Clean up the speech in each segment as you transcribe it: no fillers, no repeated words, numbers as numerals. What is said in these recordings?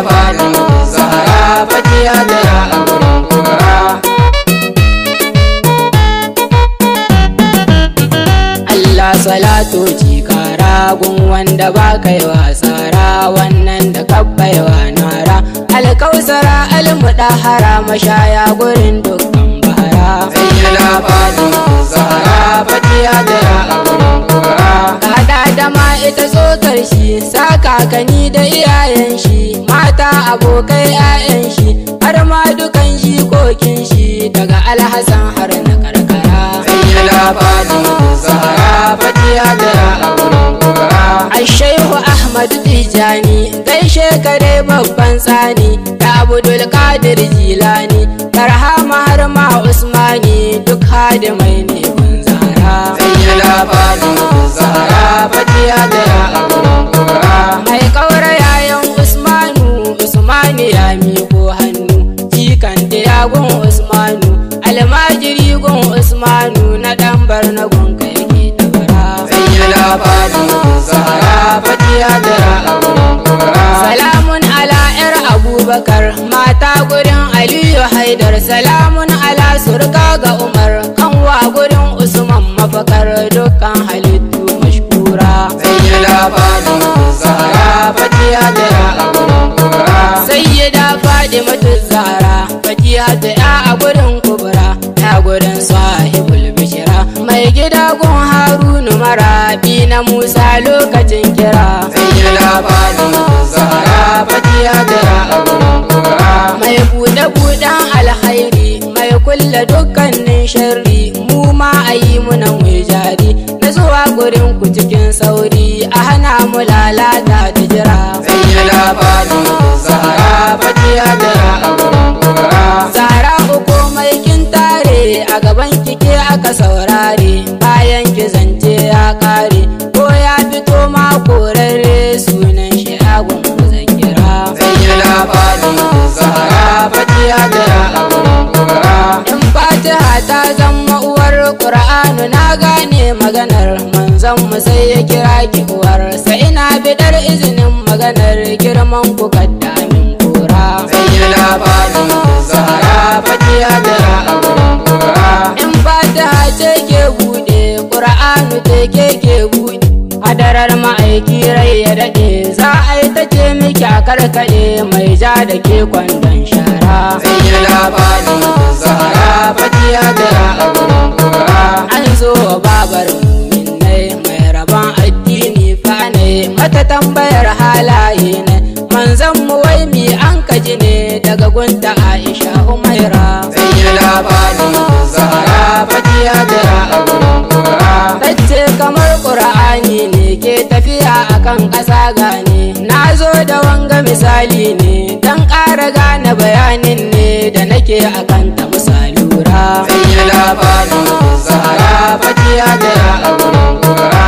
fadin Zahra fatiya da ya a gurin kubra. Allah salatu kara gun wanda ba kai wasara, wannan da kabbaiwa nara alkausara almudahara mashaya gurin dukkan bahara. Sayyida fadin Zahra fatiya da ya a gurin kubra. Kada da ma ita tsokar shi, sa kakani da iyayen shi, mata abokai 'ya'yan shi, har ma dukan jikokin shi, daga Alhassan har na karkara. Sayyida fadin Zahra fatiya da ya a gurin kubra. Ashaihu Ahmadu Tijani gaishe ka dai babban tsani, da Abdul Qadir Jilani, Barhama har ma Usmani, duk hadimai ne gun Zahra. Sayyida fadin Zahra fatiya da ya a gurin kubra. Mai kaura yayan Usmanu, Usmani ya miko hannu, jikan ya gun Usmanu, almajiri gun Usmanu, na dan barna gun ka yake tabara. Sayyida fadin Zahra fatiya da ya a gurin kubra. Salamun ala yar Abubakar, mata gurin Aliyu Haidar, salamun ala surka ga Umar, kanwa gurin Usman mafakar, dukkan halittu mashkura. Sayyida fadin Zahra fatiya da ya a gurin kubra. Sayyida Fadimatu Zahra fatiya da ya a gurin kubra, ya gurin sahibul bishira, mai gida gun Harunu marabi na Musa lokacin kira. Sayyida fadin Zahra fatiya da ya a gurin kubra. Mai buɗe-buɗen alhairi, mai kulle dukkanin sharri, mu ma a yi muna mai jari, na zuwa gurin ku cikin sauri, a hana mu lalata da jira. Sayyida fadin Zahra fatiya da ya a gurin kubra. Zahra uku mai kin tare, a gaban kike aka saurare, bayan ki zance ya kare, ko ya fito ma korare, sunan shi agun zakira. Sayyida fadin Zahra fatiya da ya a gurin kubra. In Fatiha ta zama uwar Qur'anu, na gane maganar manzon mu sai ya kira ki uwar, sai ina bidar izinin maganar, girman ku kadda min kura. Sayyida fadin Zahra fatiya da ya a gurin kubra. In Fatiha ce ke bude, Qur'anu ke bude, hadarar ma'aiki rai ya daɗe, za a yi ta ce miki a karkaɗe, mai ja da ke kwandon shara. Sayyida fadin Zahra fatiya da ya a gurin kubra. An zo wa babar muminai, mai rabon addini fanai, mata tambayar halaye ne, manzon mu wai mi an kaji ne, daga gunta Aisha Humaira. Sayyida fadin Zahra fatiya da ya a gurin kubra. Tace kamar Qur'ani ne ke tafiya akan ƙasa gane, na zo da wanga misali ne, dan ƙara gane bayanin ne da nake akan ta misalura. Sayyida fadin Zahra fatiya da ya a gurin kubra.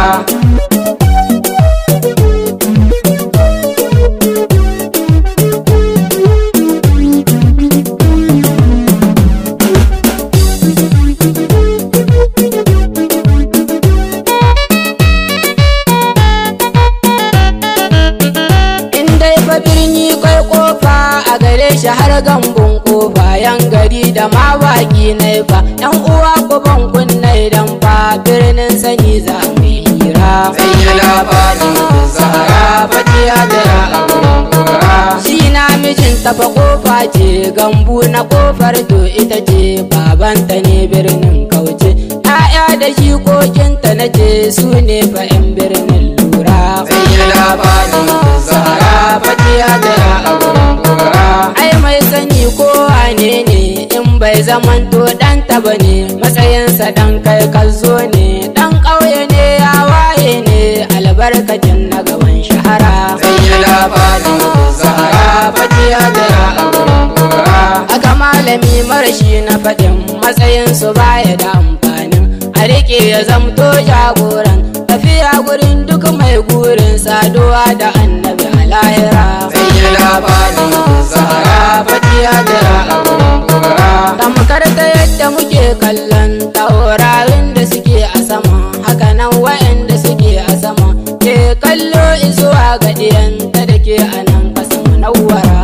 Birni kwai kofa a gare shi har gambun kofa, yan gari da mawaki na fa, yan uwa ku ban kunne dan fa, birnin sani za mu hira. Sayyida fadin Zahra fatiya da ya a gurin kubra. Shi na mijin tafa kofa ce, gambu na kofar to ita ce, babanta ne birnin kauce, 'ya'ya da jikokinta na ce, su ne fa 'yan birnin lura. Sayyida fadin Zahra fatiya da ya a gurin kubra. Ai mai sani ko wane ne, in bai zamanto ɗanta ba ne, matsayinsa ɗan kai kalzo ne, ɗan ƙauye ne ya waye ne, albarkacin na gaban shahara. Sayyida fadin Zahra fatiya da ya a gurin kubra. Aka malami marashi na faɗin, matsayinsu baya da amfanin, a riƙe ya zamto jagoran, tafiya gurin duk mai gurin saduwa da annabi a lahira. Sayyida fadin Zahra fatiya da ya a gurin kubra. Tamkar ta yadda muke kallon taurarin da suke a sama, haka nan wa'anda suke a sama ke kallo izuwa ga ɗiyanta da ke a nan ƙasa munawwara.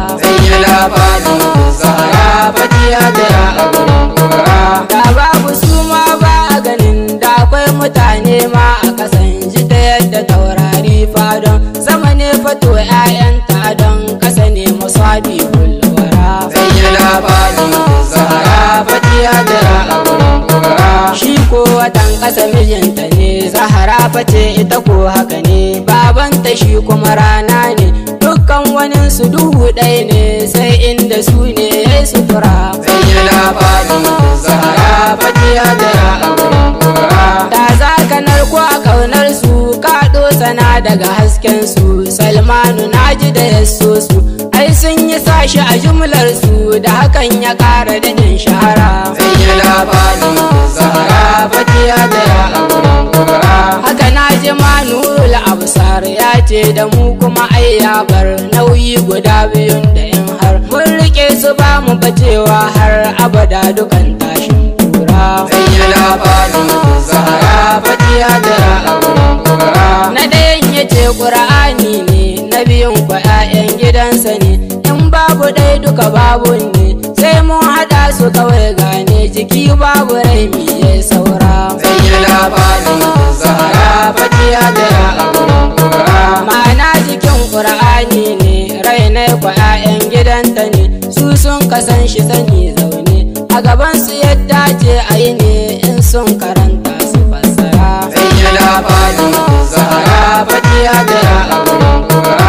'ya'yanta don ƙasa ne musabi kulwara. Sayyida Fatima Zahra Fatiha tara a gurin kubra. Shi ko watan ƙasa mijinta ne, Zahra face ita ko haka ne, babanta shi kuma rana ne, dukkan waninsu duhu ɗaya ne, sai inda su ne ya sutura. Sayyida Fatima Zahra Fatiha tara a gurin kubra. Da za ka narko a ƙaunar su, ka sana daga hasken su, Salmanu naji da yasso su, ai sun yi sashi a jumlar su, da hakan ya ƙara daɗin shahara. Sayyida Fatima Zahra Fatiha tara a gurin kubra. Haka naji ma Nurul Absar ya ce da mu kuma ai ya bar nauyi guda biyun da in har mun rike su ba mu bacewa har abada dukan tashin kura. Sayyida Fatima Zahra Fatiha tara a gurin kubra. Na ɗayan ya ce ƙura'ani ne, na biyun kwa 'ya'yan gidansa ne, in babu ɗaya duka babu ne, sai mun haɗa su kawai gane jiki babu rai miye saura. Sayyida Fatima Zahra Fatiha tara a gurin kubra. Ma'ana jikin ƙura'ani ne, rai na kwa 'ya'yan gidanta ne, su sun kasan shi sani zaune, a gaban su yadda ce a yi ne in sun karanta su fassara. Sayyida Fatima Zahra Fatiha tara a gurin kubra.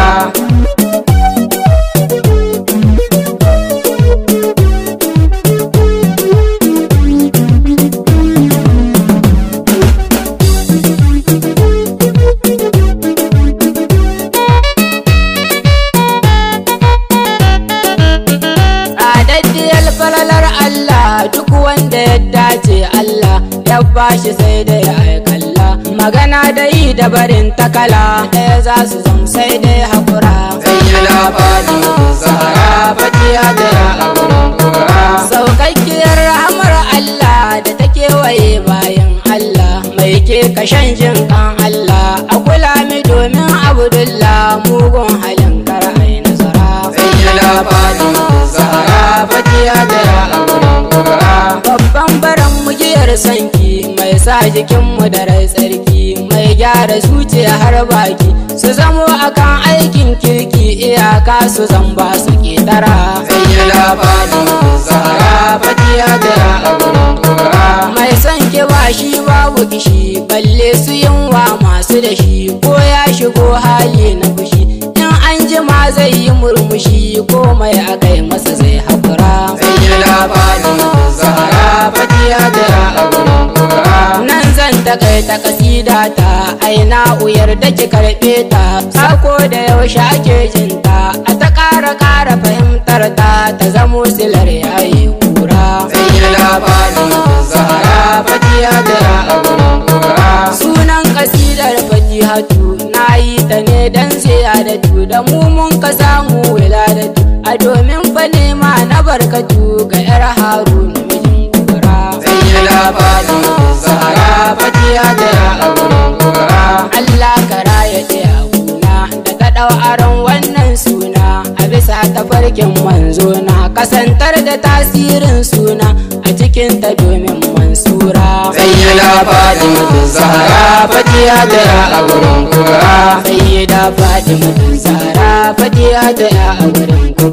Falalar Allah duk wanda ya dace Allah ya bashi sai da ya aikalla, magana da yi da barin takala ɗaya za su zam sai da ya haƙura. Sayyida Fatima Zahra Fatiha tara a gurin kubra. Saukakkiyar rahamar Allah da ta kewaye bayan Allah, mai ke kashen jin kan Allah, a kula mi domin Abdullah mugun halin kar ai nasara. Sayyida Fatima Zahra Fatiha tara a gurin kubra. Babban baran mugiyar sanki, mai sa jikinmu da rai tsarki, mai gyara zuciya har baki, su zamo akan aikin kirki, iyaka su zamba su ƙetara. Sayyida Fatima Zahra Fatiha tara a gurin kubra. Mai son ki ba shi babu kishi, balle su yinwa masu da shi, ko ya shigo hali na fushi, in an jima zai yi murmushi, ko mai akai masa zai haƙura. Sayyida Fatima Zahra Fatiha tara a gurin kubra. Nan zan takaita kasida ta, aina uyar da ki karɓe ta, sako da yaushe ake jinta, a ta ƙara fahimtar ta, ta zamo silar yayi kura. Sayyida Fatima Zahra Fatiha tara a gurin kubra. Sunan kasidar Fatihatu na yi ta ne dan ziyadatu, da mu mun ka samu wiladatu, a domin fa nema na barkatu ga 'yar Haruna mijin kubra. Sayyida Fatima Zahra Fatiha tara a gurin kubra. Allah ka raya ɗaya kuna da ta ɗau aron wannan suna, a bisa tafarkin manzo na, kasantar da tasirin suna a cikin ta domin mansura. Sayyida Fatima Zahra Fatiha tara a gurin kubra. Sayyida Fatima Zahra Fatiha tara a gurin kubra.